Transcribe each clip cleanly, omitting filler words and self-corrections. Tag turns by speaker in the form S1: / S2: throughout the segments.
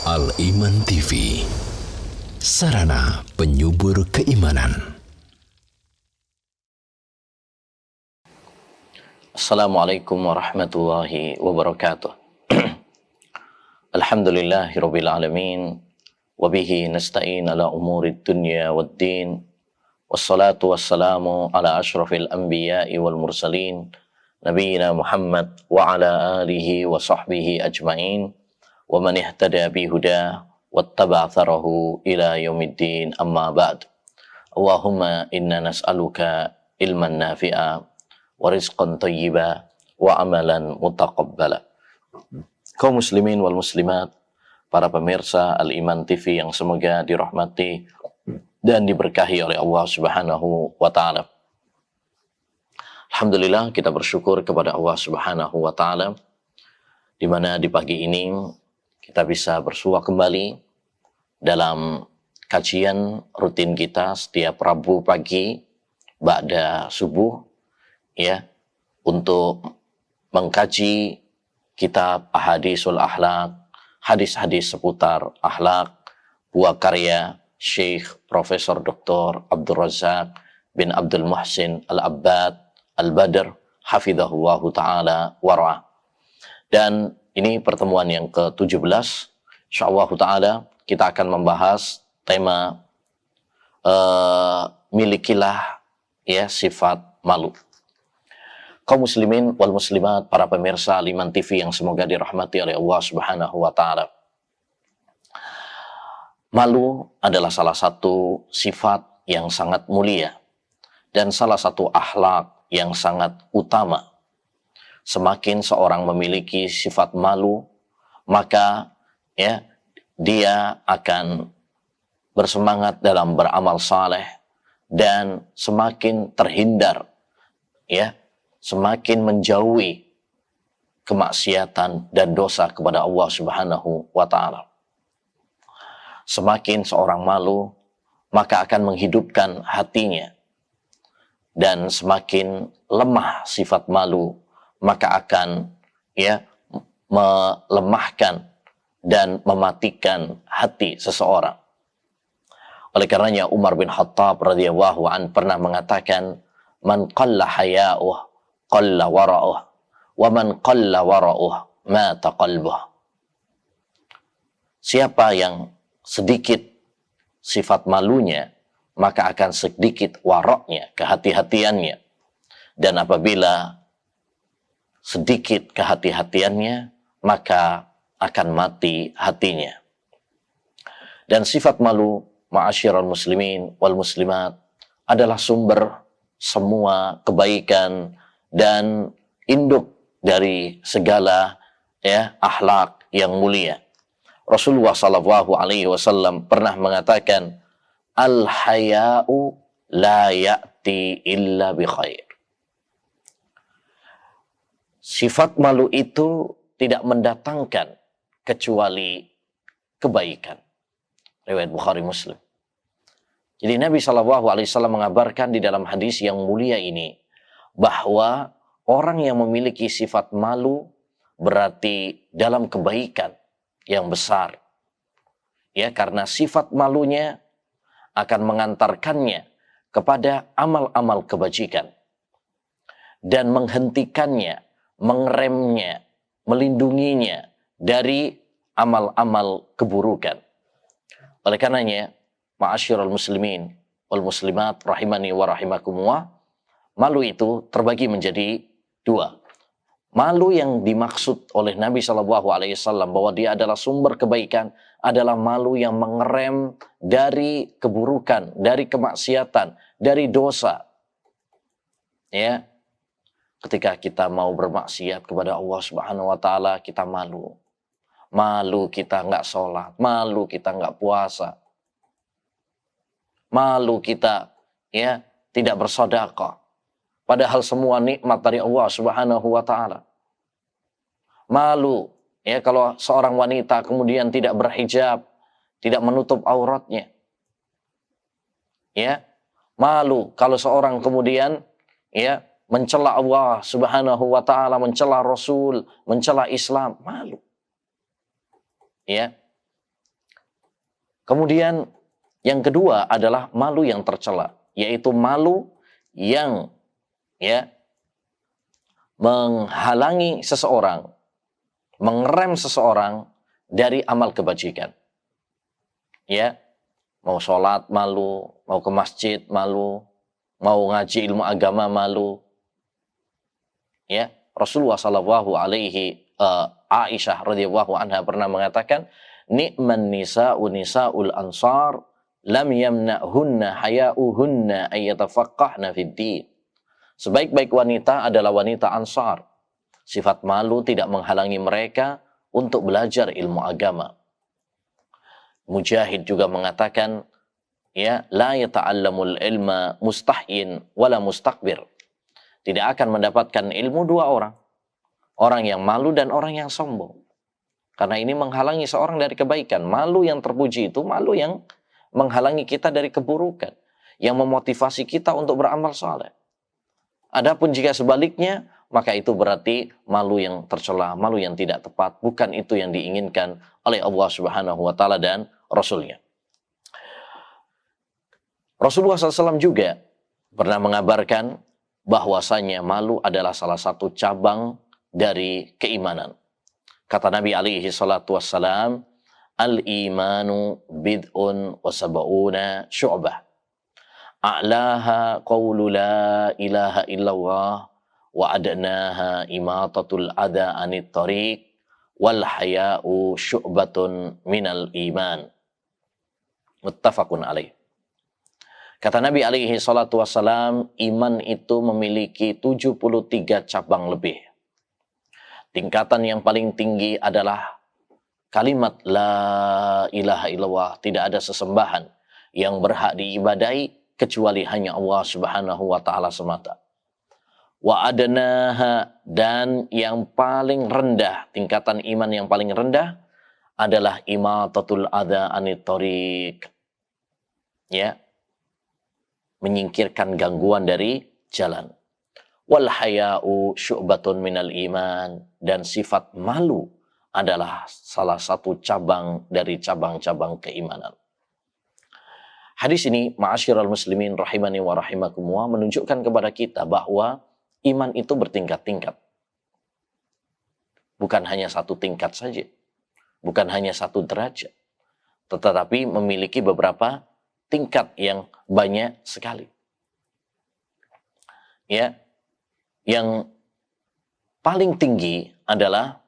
S1: Al-Iman TV, sarana penyubur keimanan.
S2: Assalamualaikum warahmatullahi wabarakatuh. Alhamdulillahirabbil alamin, wa bihi nasta'in ala umurid dunya waddin. Wassalatu wassalamu ala asyrafil anbiya'i wal mursalin, nabiyina Muhammad wa ala alihi wa sahbihi ajmain, wa man ihtada bihuda wattaba' atharahu ila yaumiddin, amma ba'd. Allahumma inna nas'aluka ilman nafi'a wa rizqan thayyiba wa amalan mutaqabbala. Kaum muslimin wal muslimat, para pemirsa Al-Iman TV yang semoga dirahmati dan diberkahi oleh Allah Subhanahu wa taala. Alhamdulillah, kita bersyukur kepada Allah Subhanahu wa taala di mana di pagi ini kita bisa bersua kembali dalam kajian rutin kita setiap Rabu pagi ba'da subuh, ya, untuk mengkaji kitab Ahadisul Akhlaq, hadis-hadis seputar akhlak, buah karya Syekh Profesor Dr. Abdul Razak bin Abdul Muhsin Al-Abbad Al-Badr hafizahullahu ta'ala wara'ah. Dan ini pertemuan yang ke-17. Insyaallah ta'ala kita akan membahas tema milikilah ya sifat malu. Kaum muslimin wal muslimat, para pemirsa Al-Iman TV yang semoga dirahmati oleh Allah Subhanahu wa taala. Malu adalah salah satu sifat yang sangat mulia dan salah satu akhlak yang sangat utama. Semakin seorang memiliki sifat malu, maka ya dia akan bersemangat dalam beramal saleh dan semakin terhindar, ya, semakin menjauhi kemaksiatan dan dosa kepada Allah Subhanahu wa taala. Semakin seorang malu, maka akan menghidupkan hatinya. Dan semakin lemah sifat malu, maka akan ya melemahkan dan mematikan hati seseorang. Oleh karenanya Umar bin Khattab radhiyallahu an pernah mengatakan, "Man qalla haya'uh qalla wara'uh, wa man qalla wara'uh mata qalbuh." Siapa yang sedikit sifat malunya, maka akan sedikit waroknya, kehati-hatiannya. Dan apabila sedikit kehati-hatiannya, maka akan mati hatinya. Dan sifat malu, ma'asyiral muslimin wal muslimat, adalah sumber semua kebaikan dan induk dari segala ya akhlak yang mulia. Rasulullah sallallahu alaihi wasallam pernah mengatakan, al-haya'u la ya'ti illa bi khair. Sifat malu itu tidak mendatangkan kecuali kebaikan. Riwayat Bukhari Muslim. Jadi Nabi sallallahu alaihi wasallam mengabarkan di dalam hadis yang mulia ini bahwa orang yang memiliki sifat malu berarti dalam kebaikan yang besar. Ya, karena sifat malunya akan mengantarkannya kepada amal-amal kebajikan dan menghentikannya, mengeremnya, melindunginya dari amal-amal keburukan. Oleh karenanya, ma'asyiral muslimin wal muslimat rahimani wa rahimakumullah, malu itu terbagi menjadi dua. Malu yang dimaksud oleh Nabi Shallallahu Alaihi Wasallam bahwa dia adalah sumber kebaikan adalah malu yang mengerem dari keburukan, dari kemaksiatan, dari dosa. Ya, ketika kita mau bermaksiat kepada Allah Subhanahu Wa Taala, kita malu. Malu kita nggak sholat, malu kita nggak puasa, malu kita ya tidak bersedekah. Padahal semua nikmat dari Allah Subhanahu wa taala. Malu ya kalau seorang wanita kemudian tidak berhijab, tidak menutup auratnya. Ya, malu kalau seorang kemudian ya mencela Allah Subhanahu wa taala, mencela Rasul, mencela Islam, malu. Ya. Kemudian yang kedua adalah malu yang tercela, yaitu malu yang ya menghalangi seseorang, mengerem seseorang dari amal kebajikan. Ya, mau sholat malu, mau ke masjid malu, mau ngaji ilmu agama malu. Ya, Rasulullah Shallallahu Alaihi Aisyah radhiyallahu anha pernah mengatakan, "Ni'man nisa'u nisa'ul ansar lam yamna'hunna haya'uhunna ayyatafaqqahna fid din." Sebaik-baik wanita adalah wanita Ansar. Sifat malu tidak menghalangi mereka untuk belajar ilmu agama. Mujahid juga mengatakan, ya, la yata'allamul ilma mustahyin wala mustakbir. Tidak akan mendapatkan ilmu dua orang. Orang yang malu dan orang yang sombong. Karena ini menghalangi seorang dari kebaikan. Malu yang terpuji itu malu yang menghalangi kita dari keburukan. Yang memotivasi kita untuk beramal saleh. Adapun jika sebaliknya, maka itu berarti malu yang tercela, malu yang tidak tepat. Bukan itu yang diinginkan oleh Allah Subhanahu wa Ta'ala dan Rasul-Nya. Rasulullah SAW juga pernah mengabarkan bahwasanya malu adalah salah satu cabang dari keimanan. Kata Nabi alaihi salatu wassalam, "Al-imanu bid'un wa sab'una syu'bah. A'laha qawlu la ilaha illallah wa adnaha imatatul adha anit tariq wal haya'u syu'batun minal iman." Muttafaqun alaih. Kata Nabi alaihi salatu wassalam, iman itu memiliki 73 cabang lebih. Tingkatan yang paling tinggi adalah kalimat la ilaha illallah, tidak ada sesembahan yang berhak diibadai kecuali hanya Allah Subhanahu wa Ta'ala semata. Wa adnaha, dan yang paling rendah, tingkatan iman yang paling rendah adalah imatatul adha anit tariq. Ya, menyingkirkan gangguan dari jalan. Wal haya'u syu'batun minal iman, dan sifat malu adalah salah satu cabang dari cabang-cabang keimanan. Hadis ini, ma'asyiral muslimin rahimani wa rahimakumullah, menunjukkan kepada kita bahwa iman itu bertingkat-tingkat. Bukan hanya satu tingkat saja. Bukan hanya satu derajat. Tetapi memiliki beberapa tingkat yang banyak sekali. Ya, yang paling tinggi adalah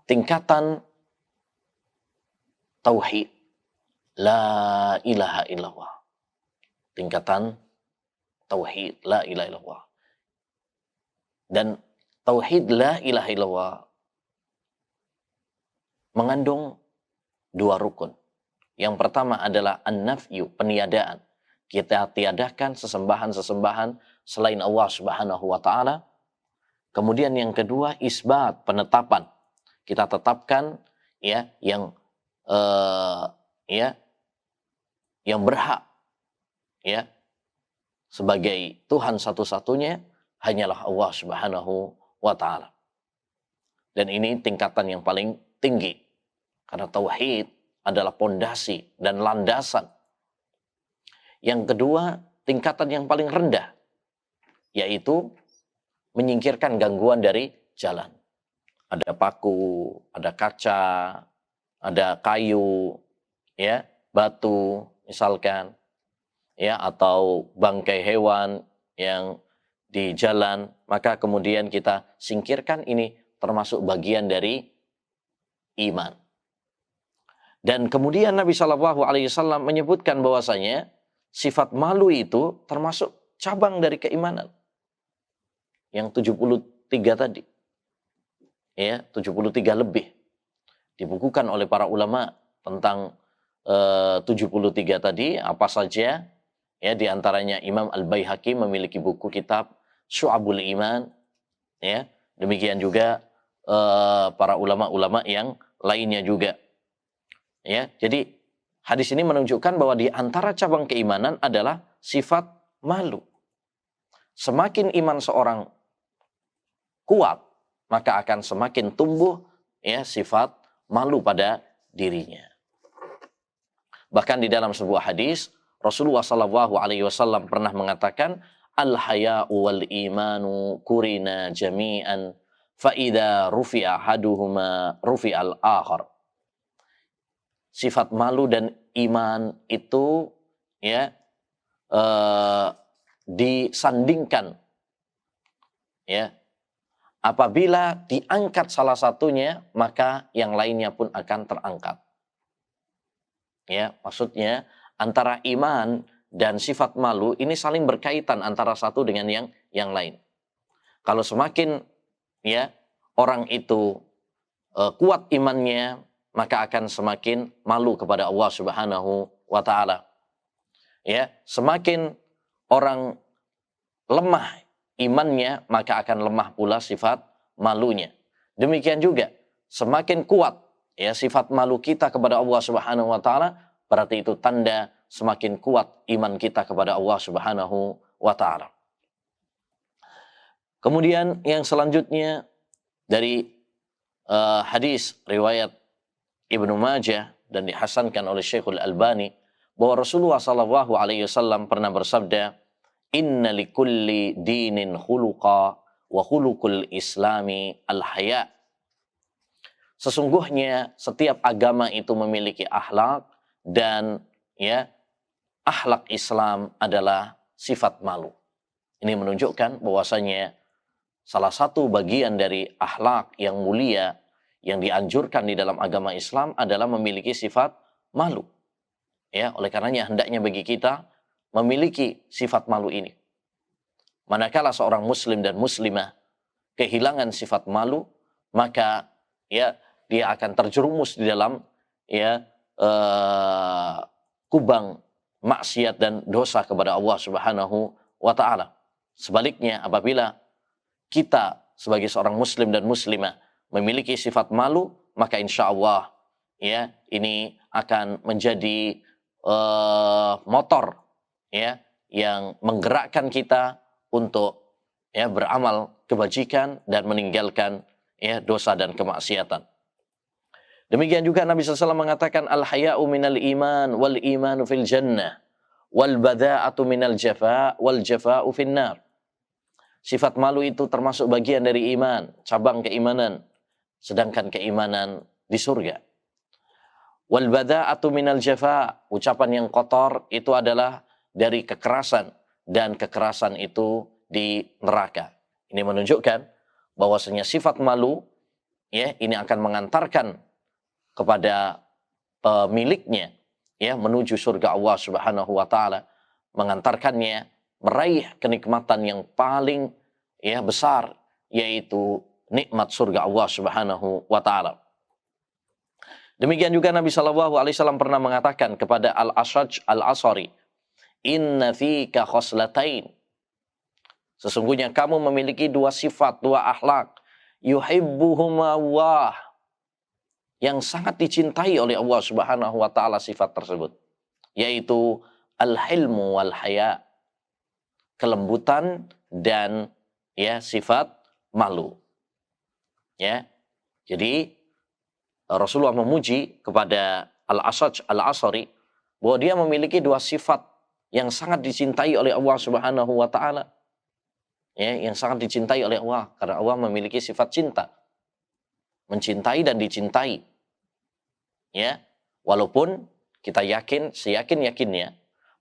S2: tingkatan tauhid. La ilaha illallah. Tingkatan tauhid la ilaha illallah. Dan tauhid la ilaha illallah mengandung dua rukun. Yang pertama adalah an-nafyu, peniadaan. Kita tiadakan sesembahan-sesembahan selain Allah Subhanahu wa Ta'ala. Kemudian yang kedua, isbat, penetapan. Kita tetapkan ya yang berhak ya sebagai Tuhan satu-satunya hanyalah Allah Subhanahu wa Ta'ala. Dan ini tingkatan yang paling tinggi, karena tauhid adalah pondasi dan landasan. Yang kedua, tingkatan yang paling rendah, yaitu menyingkirkan gangguan dari jalan. Ada paku, ada kaca, ada kayu, ya, batu misalkan, ya, atau bangkai hewan yang di jalan, maka kemudian kita singkirkan. Ini termasuk bagian dari iman. Dan kemudian Nabi Shallallahu Alaihi Wasallam menyebutkan bahwasanya sifat malu itu termasuk cabang dari keimanan. Yang 73 tadi. Ya, 73 lebih. Dibukukan oleh para ulama tentang 73 tadi, apa saja. Ya, diantaranya Imam Al-Baihaqi memiliki buku kitab Syu'abul Iman. Ya, demikian juga para ulama-ulama yang lainnya juga. Ya, jadi hadis ini menunjukkan bahwa di antara cabang keimanan adalah sifat malu. Semakin iman seorang kuat, maka akan semakin tumbuh ya sifat malu pada dirinya. Bahkan di dalam sebuah hadis Rasulullah Shallallahu Alaihi Wasallam pernah mengatakan, al-haya'u wal imanu kurina jami'an fa'idha rufi'a haduhuma rufi'al akhar. Sifat malu dan iman itu ya disandingkan, ya. Apabila diangkat salah satunya, maka yang lainnya pun akan terangkat. Ya, maksudnya antara iman dan sifat malu ini saling berkaitan antara satu dengan yang lain. Kalau semakin ya orang itu kuat imannya, maka akan semakin malu kepada Allah Subhanahu wa taala. Ya, semakin orang lemah imannya, maka akan lemah pula sifat malunya. Demikian juga semakin kuat ya sifat malu kita kepada Allah Subhanahu wa taala, berarti itu tanda semakin kuat iman kita kepada Allah Subhanahu wa taala. Kemudian yang selanjutnya dari hadis riwayat Ibnu Majah dan dihasankan oleh Syekhul Albani bahwa Rasulullah sallallahu alaihi wasallam pernah bersabda, "Inna likulli dinin khuluqa wa khuluqul islami al-haya." Sesungguhnya setiap agama itu memiliki akhlak dan ya akhlak Islam adalah sifat malu. Ini menunjukkan bahwasanya salah satu bagian dari akhlak yang mulia yang dianjurkan di dalam agama Islam adalah memiliki sifat malu. Ya, oleh karenanya hendaknya bagi kita memiliki sifat malu ini. Manakala seorang muslim dan muslimah kehilangan sifat malu, maka ya dia akan terjerumus di dalam ya kubang maksiat dan dosa kepada Allah Subhanahu wa taala. Sebaliknya, apabila kita sebagai seorang muslim dan muslimah memiliki sifat malu, maka insya Allah ya ini akan menjadi motor ya yang menggerakkan kita untuk ya beramal kebajikan dan meninggalkan ya dosa dan kemaksiatan. Demikian juga Nabi SAW mengatakan, al-haya'u minal iman wal imanu fil jannah wal badha'atu minal jafa wal jafa'u fin nar. Sifat malu itu termasuk bagian dari iman, cabang keimanan, sedangkan keimanan di surga. Wal badha'atu minal jafa, ucapan yang kotor itu adalah dari kekerasan, dan kekerasan itu di neraka. Ini menunjukkan bahwasanya sifat malu ya ini akan mengantarkan kepada pemiliknya ya menuju surga Allah Subhanahu wa taala, mengantarkannya meraih kenikmatan yang paling ya besar, yaitu nikmat surga Allah Subhanahu wa taala. Demikian juga Nabi Shallallahu alaihi wasallam pernah mengatakan kepada Al-Ashaj Al-Asari, "Inna fika khoslatain." Sesungguhnya kamu memiliki dua sifat, dua akhlak, yuhibbuhuma Allah, yang sangat dicintai oleh Allah Subhanahu wa taala sifat tersebut, yaitu al-hilmu wal haya, kelembutan dan ya sifat malu. Ya. Jadi Rasulullah memuji kepada Al-Ashaj Al-Asari bahwa dia memiliki dua sifat yang sangat dicintai oleh Allah Subhanahu wa taala. Ya, yang sangat dicintai oleh Allah karena Allah memiliki sifat cinta. Mencintai dan dicintai. Ya, walaupun kita yakin, seyakin-yakinnya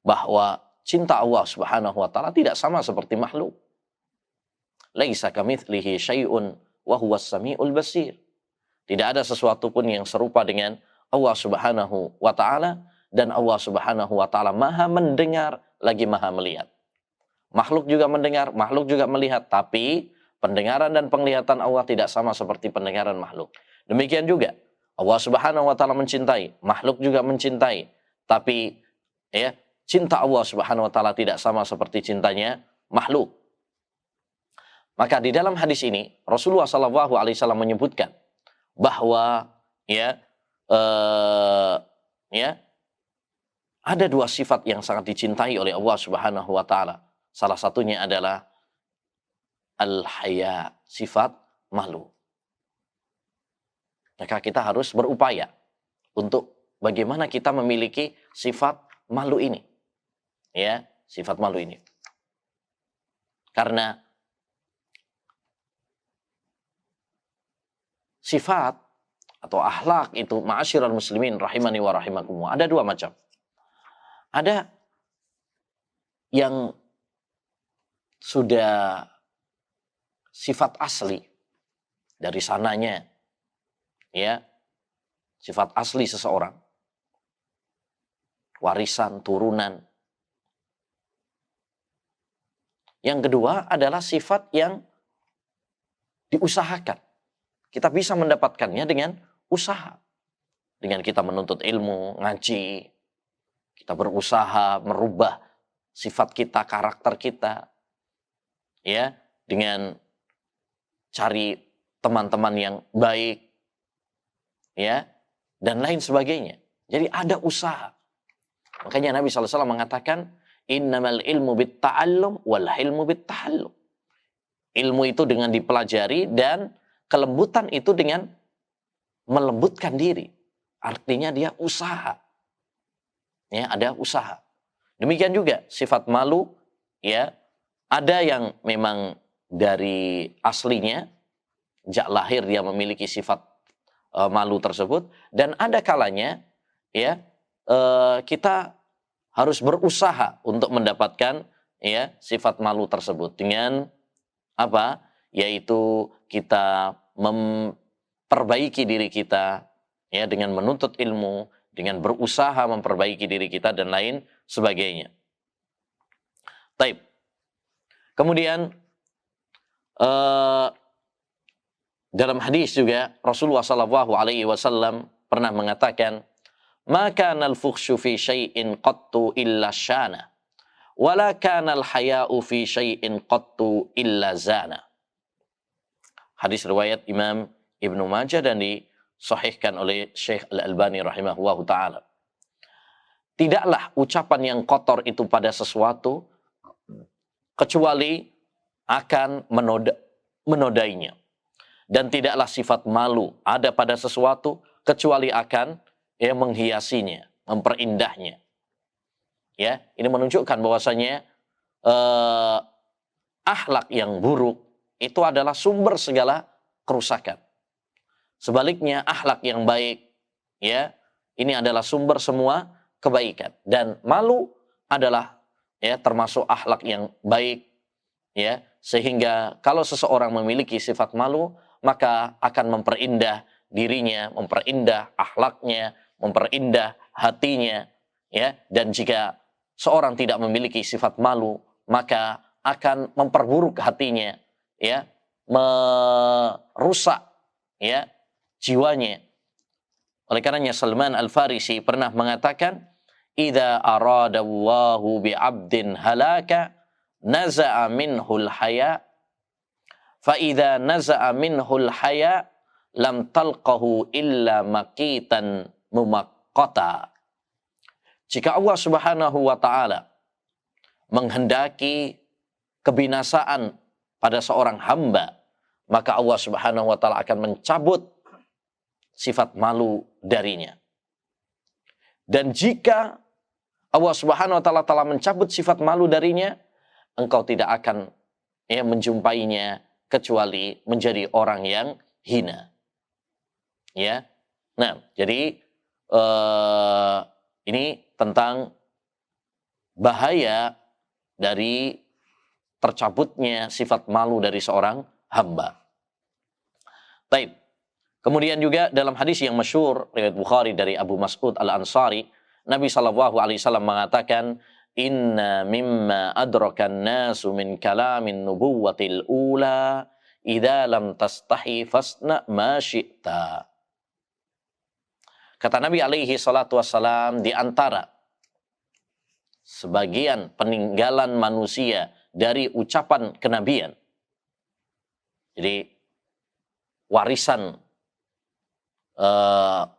S2: bahwa cinta Allah Subhanahu wa taala tidak sama seperti makhluk. Laisa kamitslihi syai'un wa huwas samiul basir. Tidak ada sesuatu pun yang serupa dengan Allah Subhanahu wa taala, dan Allah Subhanahu wa taala Maha mendengar lagi Maha melihat. Makhluk juga mendengar, makhluk juga melihat, tapi pendengaran dan penglihatan Allah tidak sama seperti pendengaran makhluk. Demikian juga Allah Subhanahu wa taala mencintai, makhluk juga mencintai, tapi ya cinta Allah Subhanahu wa taala tidak sama seperti cintanya makhluk. Maka di dalam hadis ini Rasulullah sallallahu alaihi wasallam menyebutkan bahwa ada dua sifat yang sangat dicintai oleh Allah Subhanahu wa taala. Salah satunya adalah al-haya, sifat malu. Maka kita harus berupaya untuk bagaimana kita memiliki sifat malu ini. Ya, sifat malu ini. Karena sifat atau akhlak itu ma'asyiral muslimin rahimani wa rahimakumullah, ada dua macam. Ada yang sudah sifat asli dari sananya, ya, sifat asli seseorang, warisan turunan. Yang kedua adalah sifat yang diusahakan. Kita bisa mendapatkannya dengan usaha. Dengan kita menuntut ilmu, ngaji, kita berusaha merubah sifat kita, karakter kita, ya, dengan cari teman-teman yang baik, ya, dan lain sebagainya. Jadi ada usaha. Makanya Nabi SAW mengatakan, innamal ilmu bitta'allum wal hilmu bitta'allum. Ilmu itu dengan dipelajari dan kelembutan itu dengan melembutkan diri. Artinya dia usaha. Ya, ada usaha. Demikian juga sifat malu, ya, ada yang memang dari aslinya, sejak lahir dia memiliki sifat malu tersebut, dan ada kalanya, ya, kita harus berusaha untuk mendapatkan, ya, sifat malu tersebut dengan apa? Yaitu kita memperbaiki diri kita, ya, dengan menuntut ilmu, dengan berusaha memperbaiki diri kita dan lain sebagainya. Taib. Kemudian dalam hadis juga Rasulullah SAW pernah mengatakan, "Ma kana al-fuhsyu fi syai'in qattu illa syana, wa la kana al-haya'u fi syai'in qattu illa zana." Hadis riwayat Imam Ibnu Majah dan disahihkan oleh Syekh Al-Albani rahimahullahu taala. Tidaklah ucapan yang kotor itu pada sesuatu kecuali akan menodainya. Dan tidaklah sifat malu ada pada sesuatu kecuali akan, ya, menghiasinya, memperindahnya. Ya, ini menunjukkan bahwasanya akhlak yang buruk itu adalah sumber segala kerusakan. Sebaliknya akhlak yang baik, ya, ini adalah sumber semua kebaikan. Dan malu adalah, ya, termasuk akhlak yang baik, ya, sehingga kalau seseorang memiliki sifat malu, maka akan memperindah dirinya, memperindah akhlaknya, memperindah hatinya, ya. Dan jika seorang tidak memiliki sifat malu, maka akan memperburuk hatinya, ya, merusak, ya, jiwanya. Oleh karenanya Salman Al-Farisi pernah mengatakan, "Idza aradallahu bi'abdin halaka, naza'a minhul haya, fa idza naza'a minhul haya, lam talqahu illa maqitan mumaqqata." Jika Allah Subhanahu wa taala menghendaki kebinasaan pada seorang hamba, maka Allah Subhanahu wa taala akan mencabut sifat malu darinya. Dan jika Allah Subhanahu wa taala telah mencabut sifat malu darinya, engkau tidak akan, ya, menjumpainya kecuali menjadi orang yang hina. Ya. Nah, jadi ini tentang bahaya dari tercabutnya sifat malu dari seorang hamba. Baik. Kemudian juga dalam hadis yang masyhur riwayat Bukhari dari Abu Mas'ud Al-Ansari, Nabi SAW mengatakan, "Inna mimma adrakan nasu min kalamin nubuwatil ula, idza lam tastahi fasna ma syi'ta." Kata Nabi alaihi salatu wassalam, di antara sebagian peninggalan manusia dari ucapan kenabian, jadi warisan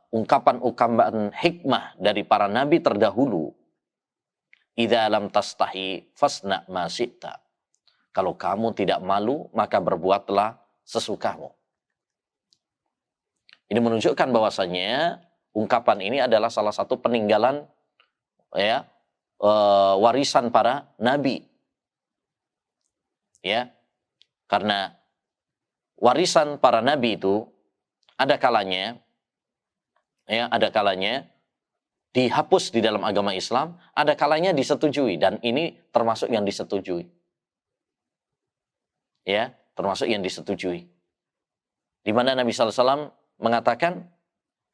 S2: ungkapan-ungkapan hikmah dari para nabi terdahulu, idza lam tastahi fasna ma syi'ta. Kalau kamu tidak malu, maka berbuatlah sesukamu. Ini menunjukkan bahwasanya ungkapan ini adalah salah satu peninggalan ya warisan para nabi. Ya. Karena warisan para nabi itu ada kalanya dihapus di dalam agama Islam, ada kalanya disetujui, dan ini termasuk yang disetujui. Ya, termasuk yang disetujui. Di mana Nabi sallallahu alaihi wasallam mengatakan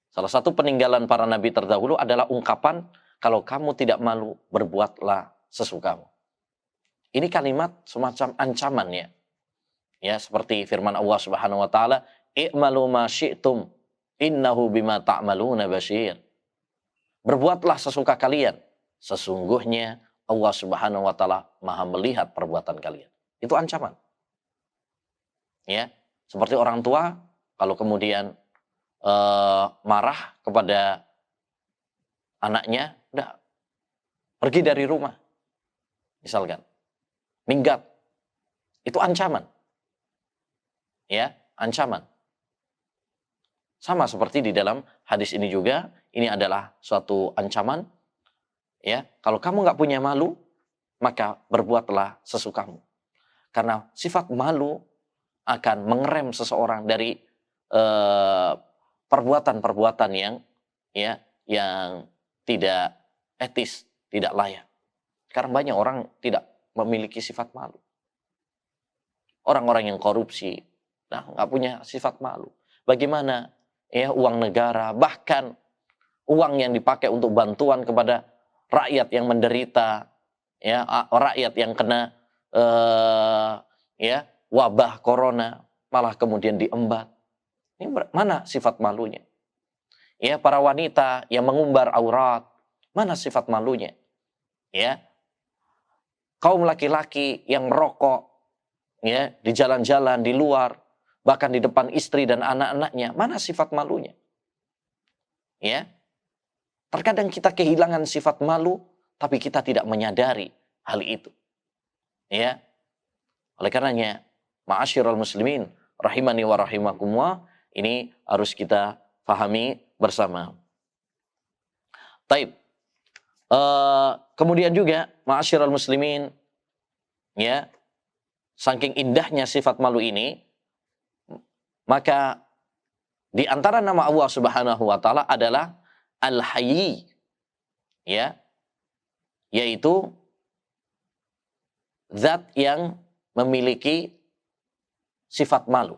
S2: salah satu peninggalan para nabi terdahulu adalah ungkapan, kalau kamu tidak malu, berbuatlah sesukamu. Ini kalimat semacam ancaman ya. Ya, seperti firman Allah Subhanahu wa taala, "I'malu ma syi'tum, innahu bima ta'maluna basyir." Berbuatlah sesuka kalian, sesungguhnya Allah Subhanahu wa taala Maha melihat perbuatan kalian. Itu ancaman. Ya, seperti orang tua kalau kemudian marah kepada anaknya, udah pergi dari rumah. Misalkan, minggat. Itu ancaman. Ya, ancaman. Sama seperti di dalam hadis ini juga, ini adalah suatu ancaman. Ya, kalau kamu nggak punya malu, maka berbuatlah sesukamu. Karena sifat malu akan mengerem seseorang dari perbuatan-perbuatan yang tidak etis, tidak layak. Karena banyak orang tidak memiliki sifat malu. Orang-orang yang korupsi, nggak punya sifat malu. Bagaimana ya uang negara, bahkan uang yang dipakai untuk bantuan kepada rakyat yang menderita, ya rakyat yang kena wabah corona, malah kemudian diembat. Ini mana sifat malunya? Ya, para wanita yang mengumbar aurat, mana sifat malunya? Ya, kaum laki-laki yang merokok, ya di jalan-jalan, di luar, bahkan di depan istri dan anak-anaknya, mana sifat malunya? Ya, terkadang kita kehilangan sifat malu, tapi kita tidak menyadari hal itu. Ya, oleh karenanya, ma'asyiral muslimin, rahimani wa rahimakumullah, ini harus kita pahami bersama. Taib. Kemudian juga, ma'asyiral muslimin, ya, saking indahnya sifat malu ini, maka di antara nama Allah Subhanahu wa taala adalah Al-Hayy. Ya. Yaitu zat yang memiliki sifat malu.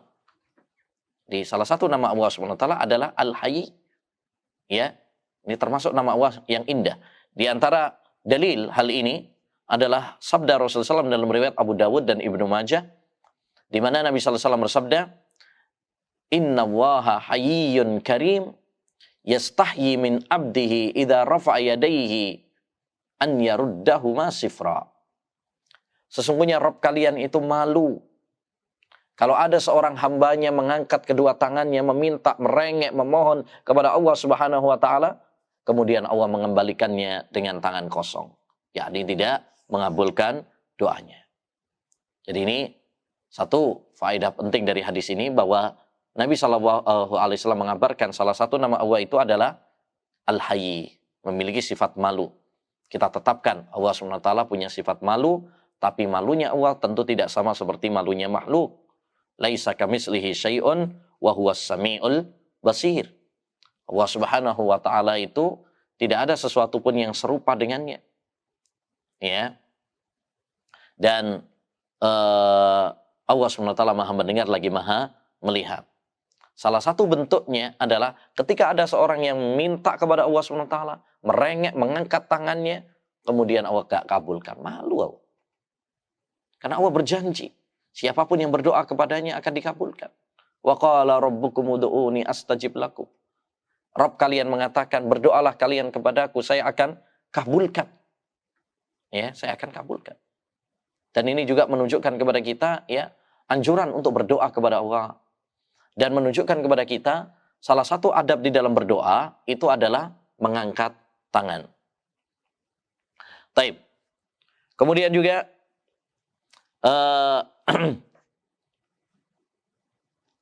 S2: Di salah satu nama Allah Subhanahu wa taala adalah Al-Hayy. Ya. Ini termasuk nama Allah yang indah. Di antara dalil hal ini adalah sabda Rasulullah SAW dalam riwayat Abu Dawud dan Ibnu Majah, di mana Nabi SAW bersabda, "Inna Allaha hayyun karim yastahyi min abdihi idza rafa'a yadayhi an yaruddahuma sifra." Sesungguhnya Rabb kalian itu malu kalau ada seorang hambanya mengangkat kedua tangannya, meminta, merengek, memohon kepada Allah Subhanahu wa taala, kemudian Allah mengembalikannya dengan tangan kosong. Yakni tidak mengabulkan doanya. Jadi ini satu faedah penting dari hadis ini, bahwa Nabi SAW mengabarkan salah satu nama Allah itu adalah Al-Hayy, memiliki sifat malu. Kita tetapkan Allah SWT punya sifat malu, tapi malunya Allah tentu tidak sama seperti malunya makhluk. Laisa kamitslihi syai'un wa huwas samiul basir. Allah Subhanahu wa taala itu tidak ada sesuatu pun yang serupa dengannya. Ya. Dan Allah SWT Maha mendengar lagi Maha melihat. Salah satu bentuknya adalah ketika ada seorang yang minta kepada Allah SWT, merengek, mengangkat tangannya, kemudian Allah gak kabulkan. Malu Allah. Karena Allah berjanji, siapapun yang berdoa kepadanya akan dikabulkan. Wa qala rabbukum ud'uni astajib lakum. Rabb kalian mengatakan, berdoalah kalian kepadaku, saya akan kabulkan. Ya, saya akan kabulkan. Dan ini juga menunjukkan kepada kita, ya, anjuran untuk berdoa kepada Allah. Dan menunjukkan kepada kita, salah satu adab di dalam berdoa, itu adalah mengangkat tangan. Taib. Kemudian juga,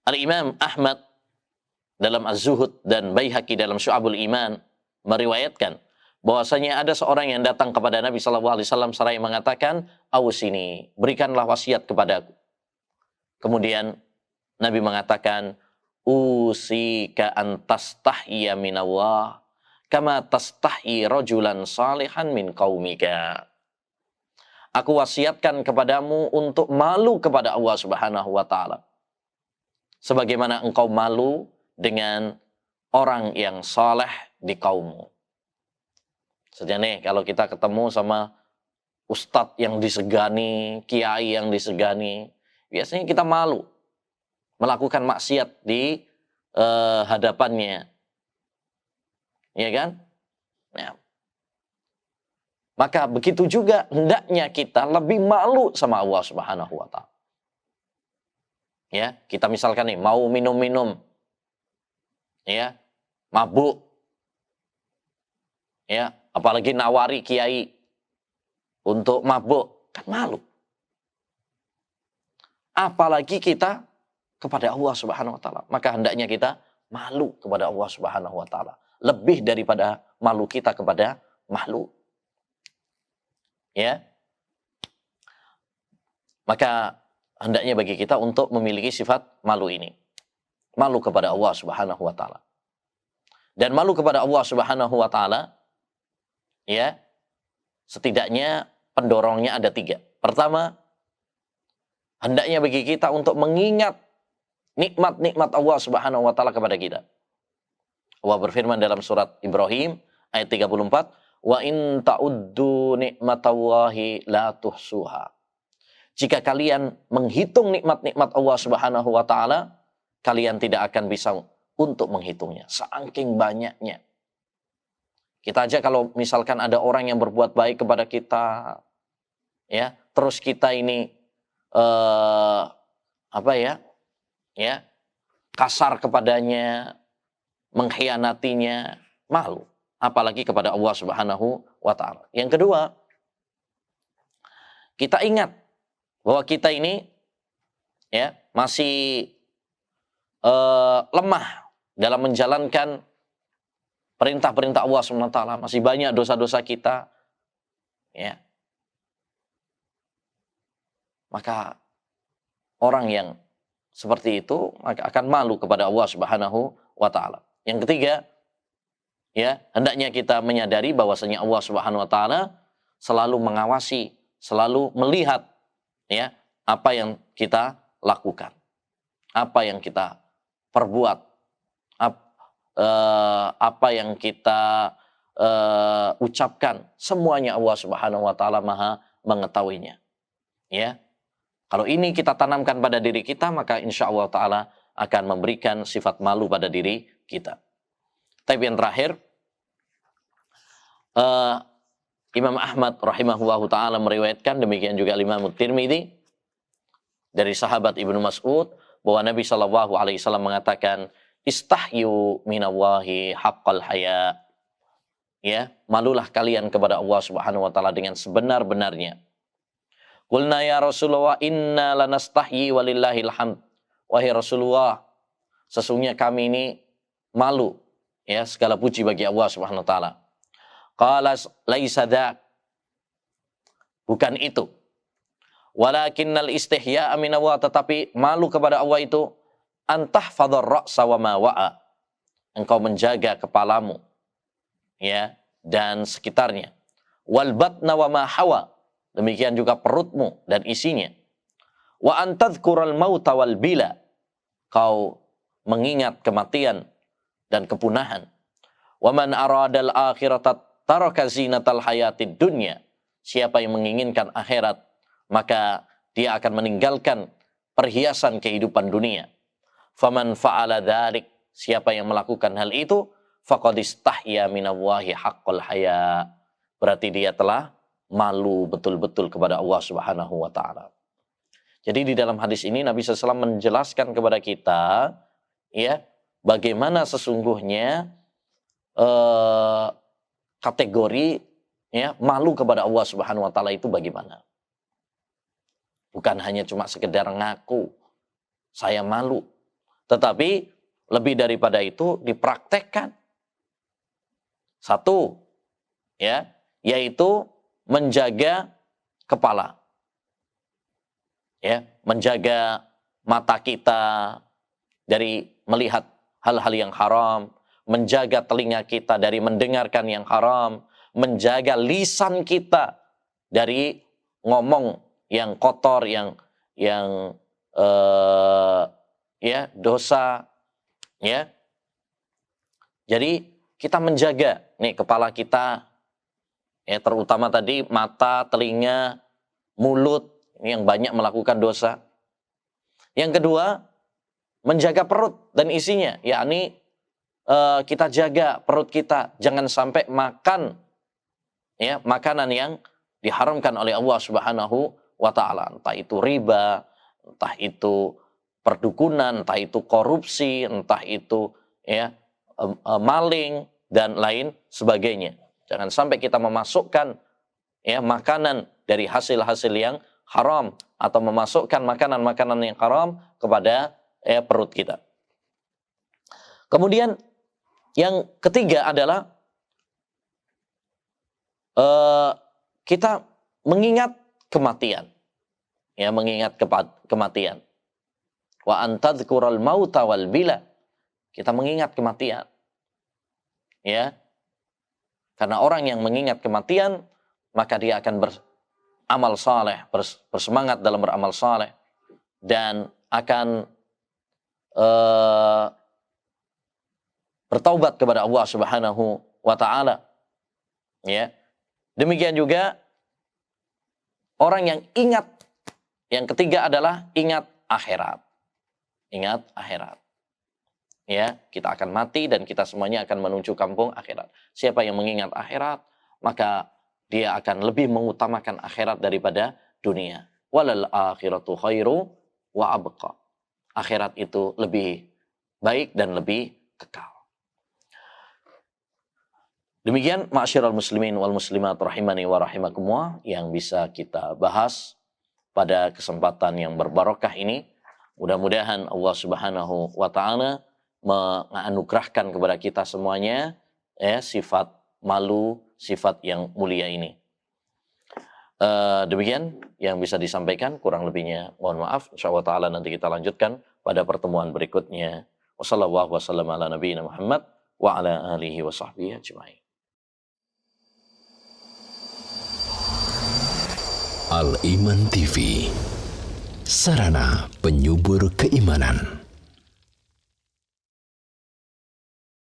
S2: Al-Imam Ahmad dalam Az-Zuhud dan Baihaqi dalam Syu'abul Iman meriwayatkan bahwasanya ada seorang yang datang kepada Nabi SAW seraya mengatakan, "Ausini, berikanlah wasiat kepadaku." Kemudian Nabi mengatakan, "Usika an tastahya minallah kama tastahyi rajulan salihan min qaumika." Aku wasiatkan kepadamu untuk malu kepada Allah Subhanahu wa taala, sebagaimana engkau malu dengan orang yang saleh di kaummu. Saja nih, kalau kita ketemu sama ustadz yang disegani, kiai yang disegani, biasanya kita malu melakukan maksiat di hadapannya, ya kan? Ya. Maka begitu juga hendaknya kita lebih malu sama Allah Subhanahu wa taala. Ya, kita misalkan nih mau minum-minum, ya, mabuk, ya, apalagi nawari kiai untuk mabuk, kan malu. Apalagi kita kepada Allah Subhanahu wa taala. Maka hendaknya kita malu kepada Allah Subhanahu wa taala lebih daripada malu kita kepada makhluk. Ya. Maka hendaknya bagi kita untuk memiliki sifat malu ini. Malu kepada Allah Subhanahu wa taala. Dan malu kepada Allah Subhanahu wa taala, ya, setidaknya pendorongnya ada 3. Pertama, hendaknya bagi kita untuk mengingat nikmat-nikmat Allah Subhanahu wa taala kepada kita. Allah berfirman dalam surat Ibrahim ayat 34, "Wa in ta'uddu nikmatallahi la tuhsuha." Jika kalian menghitung nikmat-nikmat Allah Subhanahu wa taala, kalian tidak akan bisa untuk menghitungnya, saking banyaknya. Kita aja kalau misalkan ada orang yang berbuat baik kepada kita, ya, terus kita ini kasar kepadanya, mengkhianatinya, malu, apalagi kepada Allah Subhanahu wa taala. Yang kedua, kita ingat bahwa kita ini, ya, masih lemah dalam menjalankan perintah-perintah Allah Subhanahu wa taala, masih banyak dosa-dosa kita, ya. Maka orang yang seperti itu maka akan malu kepada Allah Subhanahu wa taala. Yang ketiga, ya, hendaknya kita menyadari bahwasanya Allah Subhanahu wa taala selalu mengawasi, selalu melihat, ya, apa yang kita lakukan, apa yang kita perbuat, apa yang kita ucapkan, semuanya Allah Subhanahu wa taala Maha mengetahuinya. Ya. Kalau ini kita tanamkan pada diri kita, maka insya Allah taala akan memberikan sifat malu pada diri kita. Tapi yang terakhir, Imam Ahmad rahimahullahu taala meriwayatkan, demikian juga Imam Tirmidzi dari sahabat Ibnu Mas'ud, bahwa Nabi Shallallahu alaihi wasallam mengatakan, "Istahyu minallahi haqqal haya." Ya, malulah kalian kepada Allah Subhanahu wa taala dengan sebenar-benarnya. Qulna ya Rasulullah inna lanastahyi walillahil hamd. Wahai Rasulullah, sesungguhnya kami ini malu, ya, segala puji bagi Allah Subhanahu wa taala. Qala laisa dzak. Bukan itu. Walakinnal istihya'a minallah, tetapi malu kepada Allah itu antahfadhar ra'sa wa ma wa'a. Engkau menjaga kepalamu, ya, dan sekitarnya. Wal batna wa ma hawa. Demikian juga perutmu dan isinya. Wa antadhkural mauta wal bila. Kau mengingat kematian dan kepunahan. Wa man aradal akhirata taraka zinatal hayatid dunya. Siapa yang menginginkan akhirat, maka dia akan meninggalkan perhiasan kehidupan dunia. Faman fa'ala dzalik, siapa yang melakukan hal itu, faqad istahya minallahi haqqal haya. Berarti dia telah malu betul-betul kepada Allah Subhanahu wa taala. Jadi di dalam hadis ini Nabi SAW menjelaskan kepada kita, ya, bagaimana sesungguhnya kategori, ya, malu kepada Allah Subhanahu wa taala itu bagaimana. Bukan hanya cuma sekedar ngaku saya malu, tetapi lebih daripada itu dipraktekkan. Satu, ya, yaitu menjaga kepala. Ya, menjaga mata kita dari melihat hal-hal yang haram, menjaga telinga kita dari mendengarkan yang haram, menjaga lisan kita dari ngomong yang kotor, yang ya dosa, ya. Jadi kita menjaga nih kepala kita, ya, terutama tadi mata, telinga, mulut yang banyak melakukan dosa. Yang kedua, menjaga perut dan isinya, yakni kita jaga perut kita, jangan sampai makan, ya, makanan yang diharamkan oleh Allah Subhanahu wa taala, entah itu riba, entah itu perdukunan, entah itu korupsi, entah itu, ya, maling dan lain sebagainya. Jangan sampai kita memasukkan, ya, makanan dari hasil-hasil yang haram atau memasukkan makanan-makanan yang haram kepada, ya, perut kita. Kemudian yang ketiga adalah kita mengingat kematian, ya, mengingat kematian. Wa antadzural mauta wal bila, kita mengingat kematian, ya, karena orang yang mengingat kematian maka dia akan beramal saleh, bersemangat dalam beramal saleh, dan akan bertaubat kepada Allah Subhanahu wa taala. Ya. Demikian juga orang yang ingat, yang ketiga adalah ingat akhirat. Ingat akhirat. Ya, kita akan mati dan kita semuanya akan menuju kampung akhirat. Siapa yang mengingat akhirat, maka dia akan lebih mengutamakan akhirat daripada dunia. Walal akhiratu khairu wa abqa. Akhirat itu lebih baik dan lebih kekal. Demikian ma'asyiral muslimin wal muslimat rahimani wa rahimakumullah yang bisa kita bahas pada kesempatan yang berbarokah ini. Mudah-mudahan Allah Subhanahu wa taala menganugerahkan kepada kita semuanya, ya, sifat malu, sifat yang mulia ini. Demikian yang bisa disampaikan, kurang lebihnya mohon maaf. Insyaallah taala nanti kita lanjutkan pada pertemuan berikutnya. Wassallallahu wasallam ala nabiyina Muhammad wa ala alihi wa sahbihi ajma'in.
S1: Al-Iman TV, sarana penyubur keimanan.